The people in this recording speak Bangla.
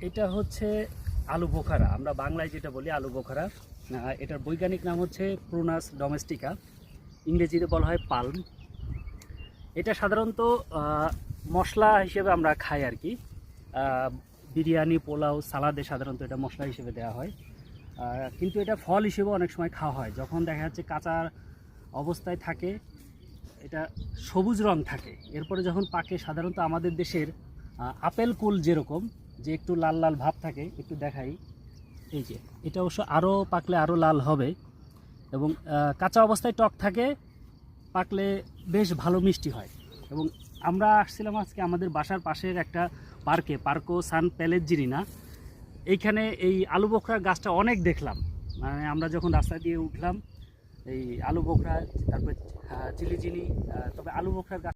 এটা হচ্ছে আলু বোখারা, আমরা বাংলায় যেটা বলি আলু বোখারা। এটার বৈজ্ঞানিক নাম হচ্ছে প্রুনাস ডোমেস্টিকা, ইংরেজিতে বলা হয় পালম। এটা সাধারণত মশলা হিসেবে আমরা খাই আর কি। বিরিয়ানি, পোলাও, সালাদে সাধারণত এটা মশলা হিসেবে দেওয়া হয়। কিন্তু এটা ফল হিসেবে অনেক সময় খাওয়া হয়। যখন দেখা যাচ্ছে কাঁচা অবস্থায় থাকে, এটা সবুজ রং থাকে, এরপরে যখন পাকে, সাধারণত আমাদের দেশের আপেল কুল যেরকম যে একটু লাল লাল ভাব থাকে, একটু দেখাই, এই যে এটা অবশ্য আরও পাকলে আরও লাল হবে, এবং কাঁচা অবস্থায় টক থাকে, পাকলে বেশ ভালো মিষ্টি হয়। এবং আমরা আসছিলাম আজকে আমাদের বাসার পাশের একটা পার্কে, পার্কো সান প্যালেজিরিনা। এইখানে এই আলু বোখরার গাছটা অনেক দেখলাম। মানে আমরা যখন রাস্তা দিয়ে উঠলাম, এই আলু বোখরা, তারপরে চিলি চিনি, তবে আলু বোখরার গাছ